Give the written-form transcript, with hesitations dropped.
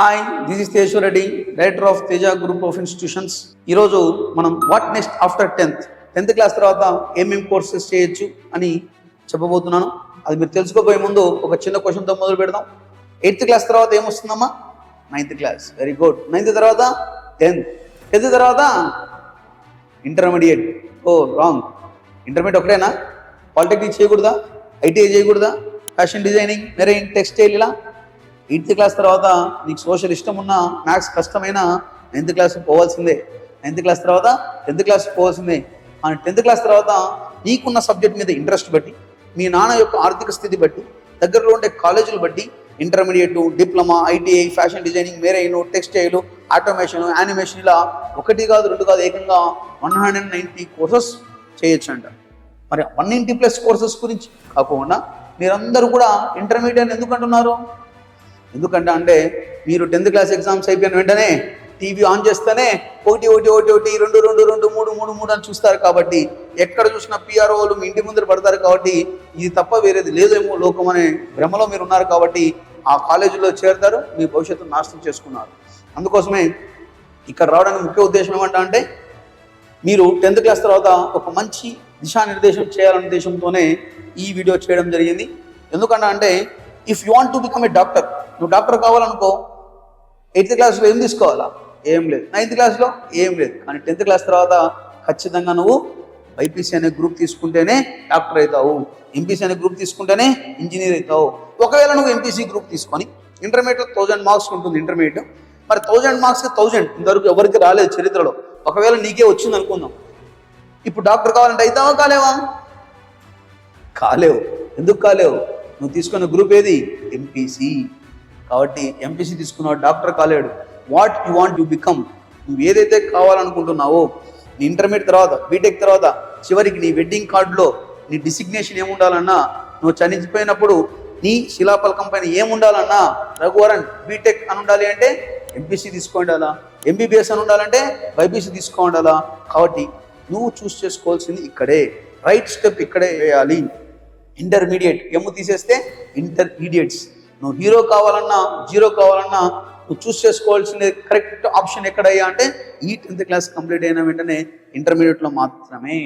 Hi, this is Tejeshwar Reddy, director of Teja group of institutions. ఈరోజు మనం what next after 10th class తర్వాత ఏమేమి courses చేయొచ్చు అని చెప్పబోతున్నాను. అది మీరు తెలుసుకోబోయే ముందు ఒక చిన్న క్వశ్చన్తో మొదలు పెడదాం. 8th క్లాస్ తర్వాత ఏమొస్తుందమ్మా? 9th class. Very good. 9th తర్వాత 10th తర్వాత ఇంటర్మీడియట్. ఓ రాంగ్. ఇంటర్మీడియట్ ఒకటేనా? పాలిటెక్నిక్ చేయకూడదా? ఐటీఐ చేయకూడదా? ఫ్యాషన్ డిజైనింగ్, మెరైన్, టెక్స్టైల్ ఇలా. 8th క్లాస్ తర్వాత నీకు సోషల్ ఇష్టం ఉన్నా, మ్యాథ్స్ కష్టమైనా 9th క్లాస్కి పోవాల్సిందే. 9th క్లాస్ తర్వాత 10th క్లాస్కి పోవాల్సిందే. అండ్ 10th క్లాస్ తర్వాత నీకున్న సబ్జెక్ట్ మీద ఇంట్రెస్ట్ బట్టి, మీ నాన్న యొక్క ఆర్థిక స్థితి బట్టి, దగ్గరలో ఉండే కాలేజీలు బట్టి intermediate, diploma, ITI, fashion designing, marine, textile, automation, animation ఇలా 1 కాదు 2 కాదు ఏకంగా 190 కోర్సెస్ చేయొచ్చు అంట. మరి 190+ కోర్సెస్ గురించి కాకుండా మీరందరూ కూడా ఇంటర్మీడియట్ ఎందుకు అంటున్నారు? ఎందుకంటే మీరు 10th క్లాస్ ఎగ్జామ్స్ అయిపోయిన వెంటనే టీవీ ఆన్ చేస్తేనే 1 2 2 2 3 అని చూస్తారు. కాబట్టి ఎక్కడ చూసినా పిఆర్ఓలు మీ ఇంటి ముందర పడతారు. కాబట్టి ఇది తప్ప వేరేది లేదేమో లోకం అనే భ్రమలో మీరు ఉన్నారు. కాబట్టి ఆ కాలేజీలో చేరతారు, మీ భవిష్యత్తును నాశనం చేసుకున్నారు. అందుకోసమే ఇక్కడ రావడానికి ముఖ్య ఉద్దేశం ఏమంటే మీరు 10th క్లాస్ తర్వాత ఒక మంచి దిశానిర్దేశం చేయాలనే ఉద్దేశంతోనే ఈ వీడియో చేయడం జరిగింది. ఎందుకంటే if you want to become a doctor, నువ్వు డాక్టర్ కావాలనుకో 8th క్లాస్లో ఏం తీసుకోవాలా? ఏం లేదు. 9th క్లాస్లో ఏం లేదు. కానీ 10th క్లాస్ తర్వాత ఖచ్చితంగా నువ్వు బైపీసీ అనే గ్రూప్ తీసుకుంటేనే డాక్టర్ అవుతావు, ఎంపీసీ అనే గ్రూప్ తీసుకుంటేనే ఇంజనీర్ అవుతావు. ఒకవేళ నువ్వు ఎంపీసీ గ్రూప్ తీసుకొని ఇంటర్మీడియట్లో 1000 మార్క్స్ ఉంటుంది ఇంటర్మీడియట్. మరి 1000 మార్క్స్కి 1000 ఇంతవరకు ఎవరికి రాలేదు చరిత్రలో. ఒకవేళ నీకే వచ్చింది అనుకుందాం. ఇప్పుడు డాక్టర్ కావాలంటే అవుతావా? కాలేవా? కాలేవు. ఎందుకు కాలేవు? నువ్వు తీసుకున్న గ్రూప్ ఏది? ఎంపీసీ. కాబట్టి ఎంపీసీ తీసుకున్నావు, డాక్టర్ కాలేడు. What you want to become, నువ్వు ఏదైతే కావాలనుకుంటున్నావో నీ ఇంటర్మీడియట్ తర్వాత, బీటెక్ తర్వాత చివరికి నీ వెడ్డింగ్ కార్డులో నీ డిసిగ్నేషన్ ఏముండాలన్నా, నువ్వు చనిపోయినప్పుడు నీ శిలాపలకం పైన ఏముండాలన్నా రఘువరన్ బీటెక్ అని ఉండాలి అంటే ఎంపీసీ తీసుకోండాలా, ఎంబీబీఎస్ అని ఉండాలంటే బైపీసీ తీసుకోండాలా. కాబట్టి నువ్వు చూస్ చేసుకోవాల్సింది ఇక్కడే, రైట్ స్టెప్ ఇక్కడే వేయాలి. ఇంటర్మీడియట్ ఎమ్ము తీసేస్తే ఇంటర్మీడియట్స్. నువ్వు హీరో కావాలన్నా, జీరో కావాలన్నా నువ్వు చూస్ చేసుకోవాల్సింది కరెక్ట్ ఆప్షన్ ఎక్కడయ్యా అంటే ఈ 10th క్లాస్ కంప్లీట్ అయిన వెంటనే ఇంటర్మీడియట్లో మాత్రమే.